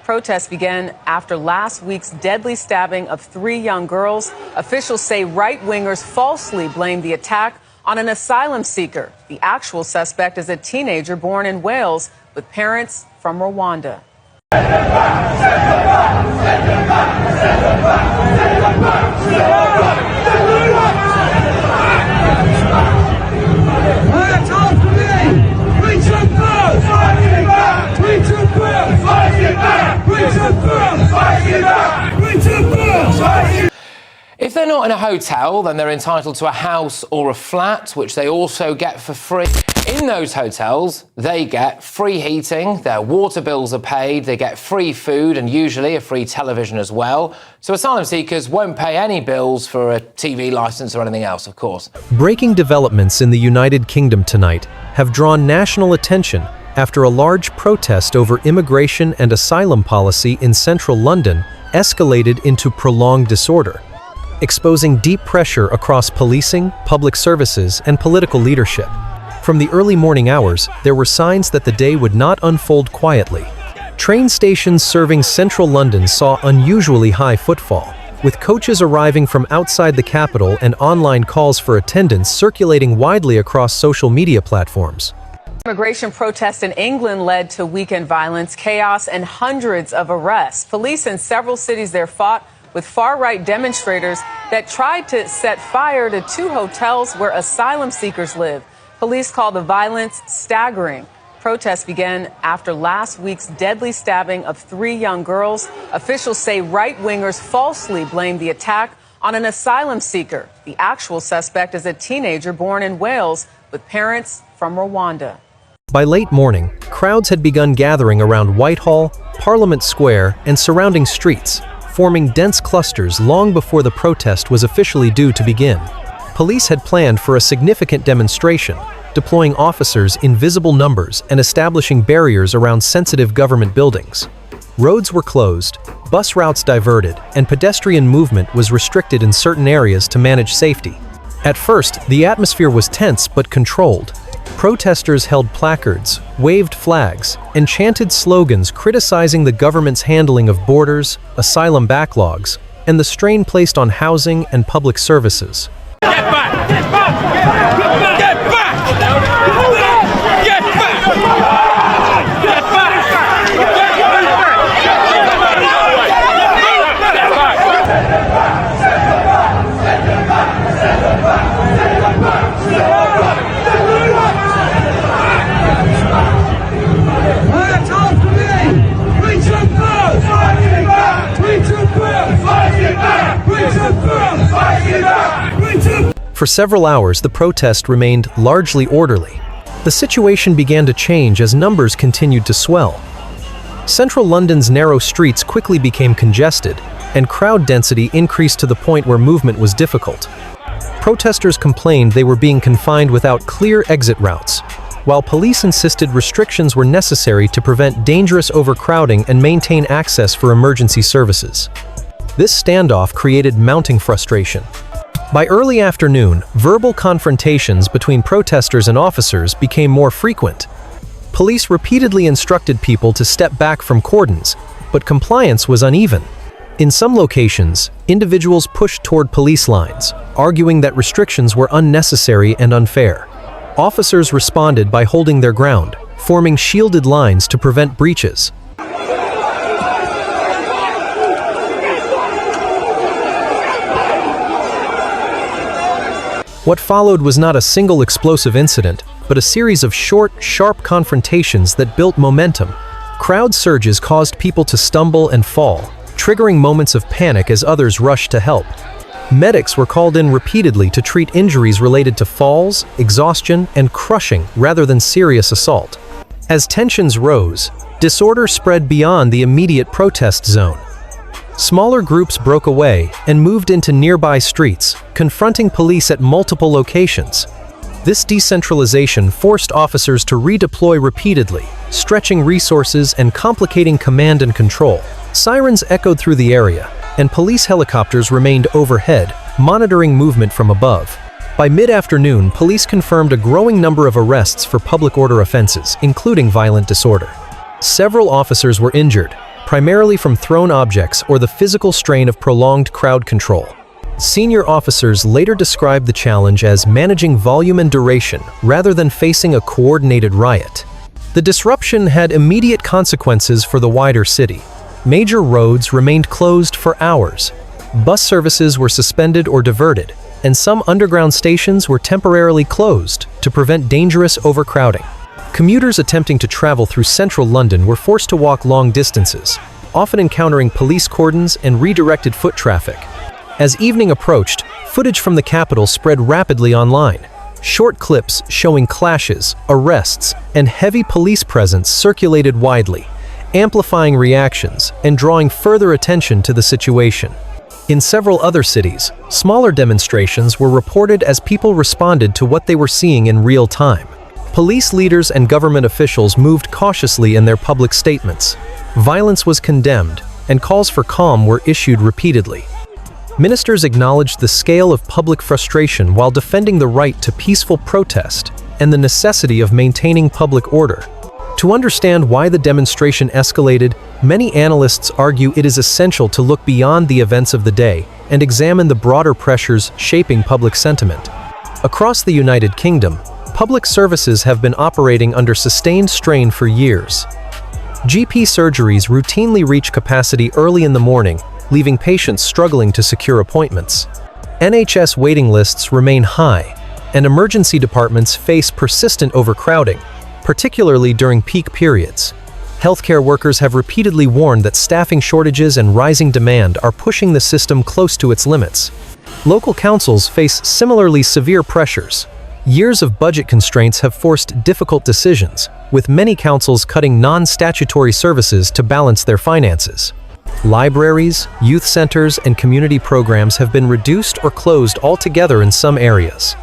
Protests began after last week's deadly stabbing of 3 young girls. Officials say right-wingers falsely blamed the attack on an asylum seeker. The actual suspect is a teenager born in Wales with parents from Rwanda. If they're not in a hotel, then they're entitled to a house or a flat, which they also get for free. In those hotels, they get free heating, their water bills are paid, they get free food and usually a free television as well. So asylum seekers won't pay any bills for a TV licence or anything else, of course. Breaking developments in the United Kingdom tonight have drawn national attention after a large protest over immigration and asylum policy in central London escalated into prolonged disorder, exposing deep pressure across policing, public services, and political leadership. From the early morning hours, there were signs that the day would not unfold quietly. Train stations serving central London saw unusually high footfall, with coaches arriving from outside the capital and online calls for attendance circulating widely across social media platforms. Immigration protests in England led to weekend violence, chaos, and hundreds of arrests. Police in several cities there fought with far-right demonstrators that tried to set fire to 2 hotels where asylum seekers live. Police call the violence staggering. Protests began after last week's deadly stabbing of 3 young girls. Officials say right-wingers falsely blamed the attack on an asylum seeker. The actual suspect is a teenager born in Wales with parents from Rwanda. By late morning, crowds had begun gathering around Whitehall, Parliament Square, and surrounding streets, forming dense clusters long before the protest was officially due to begin. Police had planned for a significant demonstration, deploying officers in visible numbers and establishing barriers around sensitive government buildings. Roads were closed, bus routes diverted, and pedestrian movement was restricted in certain areas to manage safety. At first, the atmosphere was tense but controlled. Protesters held placards, waved flags, and chanted slogans criticizing the government's handling of borders, asylum backlogs, and the strain placed on housing and public services. Get back! Get back! Get back! Get back! Get back! Get back! For several hours, the protest remained largely orderly. The situation began to change as numbers continued to swell. Central London's narrow streets quickly became congested, and crowd density increased to the point where movement was difficult. Protesters complained they were being confined without clear exit routes, while police insisted restrictions were necessary to prevent dangerous overcrowding and maintain access for emergency services. This standoff created mounting frustration. By early afternoon, verbal confrontations between protesters and officers became more frequent. Police repeatedly instructed people to step back from cordons, but compliance was uneven. In some locations, individuals pushed toward police lines, arguing that restrictions were unnecessary and unfair. Officers responded by holding their ground, forming shielded lines to prevent breaches. What followed was not a single explosive incident, but a series of short, sharp confrontations that built momentum. Crowd surges caused people to stumble and fall, triggering moments of panic as others rushed to help. Medics were called in repeatedly to treat injuries related to falls, exhaustion, and crushing rather than serious assault. As tensions rose, disorder spread beyond the immediate protest zone. Smaller groups broke away and moved into nearby streets, confronting police at multiple locations. This decentralization forced officers to redeploy repeatedly, stretching resources and complicating command and control. Sirens echoed through the area, and police helicopters remained overhead, monitoring movement from above. By mid-afternoon, police confirmed a growing number of arrests for public order offenses, including violent disorder. Several officers were injured, primarily from thrown objects or the physical strain of prolonged crowd control. Senior officers later described the challenge as managing volume and duration rather than facing a coordinated riot. The disruption had immediate consequences for the wider city. Major roads remained closed for hours. Bus services were suspended or diverted, and some underground stations were temporarily closed to prevent dangerous overcrowding. Commuters attempting to travel through central London were forced to walk long distances, often encountering police cordons and redirected foot traffic. As evening approached, footage from the capital spread rapidly online. Short clips showing clashes, arrests, and heavy police presence circulated widely, amplifying reactions and drawing further attention to the situation. In several other cities, smaller demonstrations were reported as people responded to what they were seeing in real time. Police leaders and government officials moved cautiously in their public statements. Violence was condemned, and calls for calm were issued repeatedly. Ministers acknowledged the scale of public frustration while defending the right to peaceful protest and the necessity of maintaining public order. To understand why the demonstration escalated, many analysts argue it is essential to look beyond the events of the day and examine the broader pressures shaping public sentiment. Across the United Kingdom, public services have been operating under sustained strain for years. GP surgeries routinely reach capacity early in the morning, leaving patients struggling to secure appointments. NHS waiting lists remain high, and emergency departments face persistent overcrowding, particularly during peak periods. Healthcare workers have repeatedly warned that staffing shortages and rising demand are pushing the system close to its limits. Local councils face similarly severe pressures. Years of budget constraints have forced difficult decisions, with many councils cutting non-statutory services to balance their finances. Libraries, youth centers, and community programs have been reduced or closed altogether in some areas.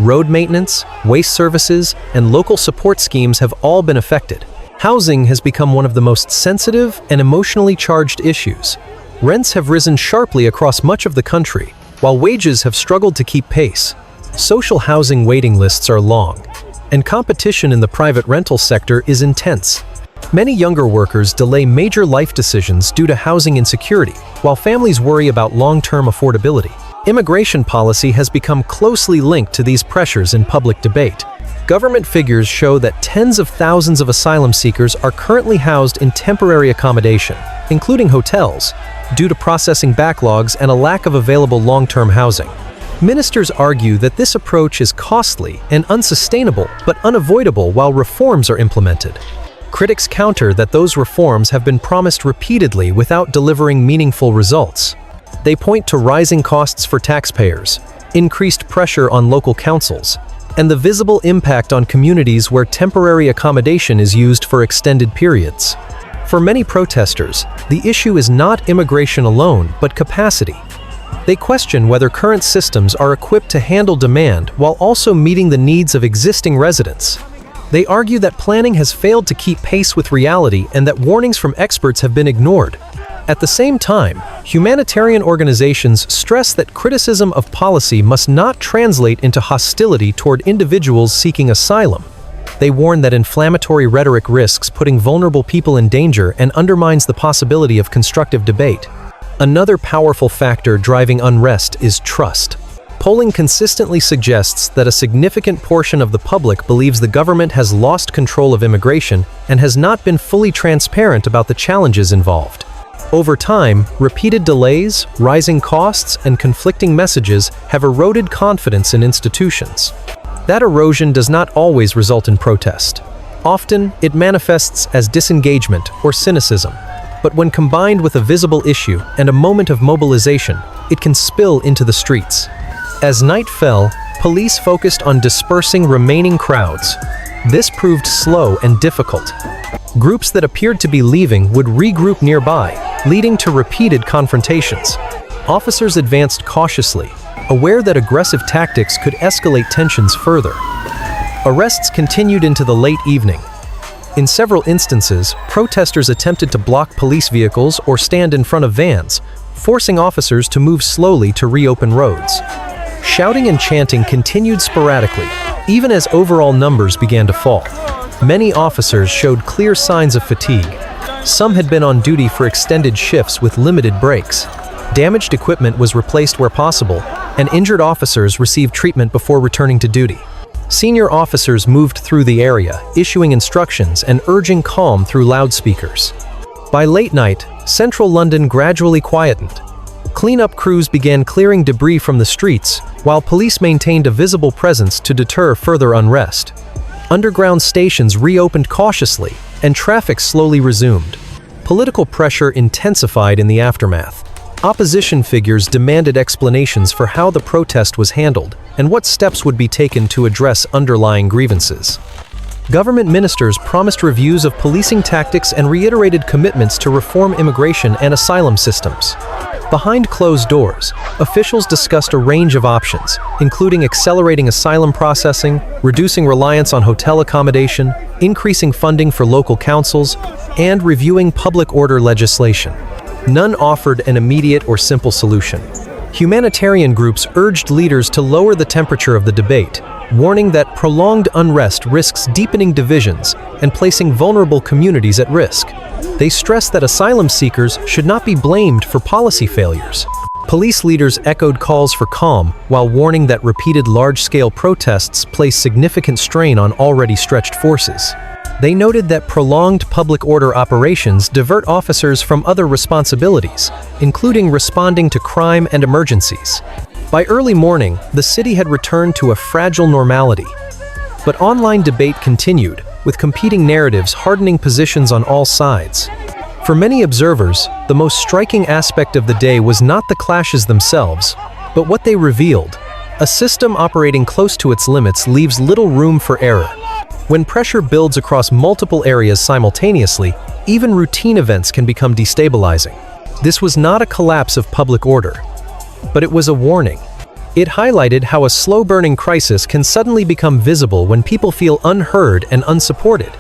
Road maintenance, waste services, and local support schemes have all been affected. Housing has become one of the most sensitive and emotionally charged issues. Rents have risen sharply across much of the country, while wages have struggled to keep pace. Social housing waiting lists are long, and competition in the private rental sector is intense. Many younger workers delay major life decisions due to housing insecurity, while families worry about long-term affordability. Immigration policy has become closely linked to these pressures in public debate. Government figures show that tens of thousands of asylum seekers are currently housed in temporary accommodation, including hotels, due to processing backlogs and a lack of available long-term housing. Ministers argue that this approach is costly and unsustainable, but unavoidable while reforms are implemented. Critics counter that those reforms have been promised repeatedly without delivering meaningful results. They point to rising costs for taxpayers, increased pressure on local councils, and the visible impact on communities where temporary accommodation is used for extended periods. For many protesters, the issue is not immigration alone, but capacity. They question whether current systems are equipped to handle demand while also meeting the needs of existing residents. They argue that planning has failed to keep pace with reality and that warnings from experts have been ignored. At the same time, humanitarian organizations stress that criticism of policy must not translate into hostility toward individuals seeking asylum. They warn that inflammatory rhetoric risks putting vulnerable people in danger and undermines the possibility of constructive debate. Another powerful factor driving unrest is trust. Polling consistently suggests that a significant portion of the public believes the government has lost control of immigration and has not been fully transparent about the challenges involved. Over time, repeated delays, rising costs, and conflicting messages have eroded confidence in institutions. That erosion does not always result in protest. Often, it manifests as disengagement or cynicism. But when combined with a visible issue and a moment of mobilization, it can spill into the streets. As night fell, police focused on dispersing remaining crowds. This proved slow and difficult. Groups that appeared to be leaving would regroup nearby, leading to repeated confrontations. Officers advanced cautiously, aware that aggressive tactics could escalate tensions further. Arrests continued into the late evening. In several instances, protesters attempted to block police vehicles or stand in front of vans, forcing officers to move slowly to reopen roads. Shouting and chanting continued sporadically, even as overall numbers began to fall. Many officers showed clear signs of fatigue. Some had been on duty for extended shifts with limited breaks. Damaged equipment was replaced where possible, and injured officers received treatment before returning to duty. Senior officers moved through the area, issuing instructions and urging calm through loudspeakers. By late night, central London gradually quietened. Cleanup crews began clearing debris from the streets, while police maintained a visible presence to deter further unrest. Underground stations reopened cautiously, and traffic slowly resumed. Political pressure intensified in the aftermath. Opposition figures demanded explanations for how the protest was handled and what steps would be taken to address underlying grievances. Government ministers promised reviews of policing tactics and reiterated commitments to reform immigration and asylum systems. Behind closed doors, officials discussed a range of options, including accelerating asylum processing, reducing reliance on hotel accommodation, increasing funding for local councils, and reviewing public order legislation. None offered an immediate or simple solution. Humanitarian groups urged leaders to lower the temperature of the debate, warning that prolonged unrest risks deepening divisions and placing vulnerable communities at risk. They stressed that asylum seekers should not be blamed for policy failures. Police leaders echoed calls for calm while warning that repeated large-scale protests place significant strain on already stretched forces. They noted that prolonged public order operations divert officers from other responsibilities, including responding to crime and emergencies. By early morning, the city had returned to a fragile normality. But online debate continued, with competing narratives hardening positions on all sides. For many observers, the most striking aspect of the day was not the clashes themselves, but what they revealed. A system operating close to its limits leaves little room for error. When pressure builds across multiple areas simultaneously, even routine events can become destabilizing. This was not a collapse of public order, but it was a warning. It highlighted how a slow-burning crisis can suddenly become visible when people feel unheard and unsupported.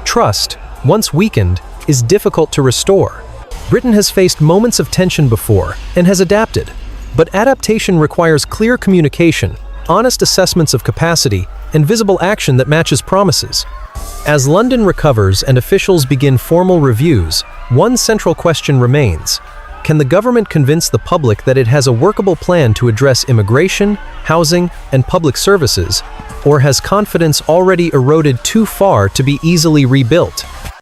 Trust, once weakened, is difficult to restore. Britain has faced moments of tension before and has adapted, but adaptation requires clear communication, honest assessments of capacity, and visible action that matches promises. As London recovers and officials begin formal reviews, one central question remains. Can the government convince the public that it has a workable plan to address immigration, housing, and public services, or has confidence already eroded too far to be easily rebuilt?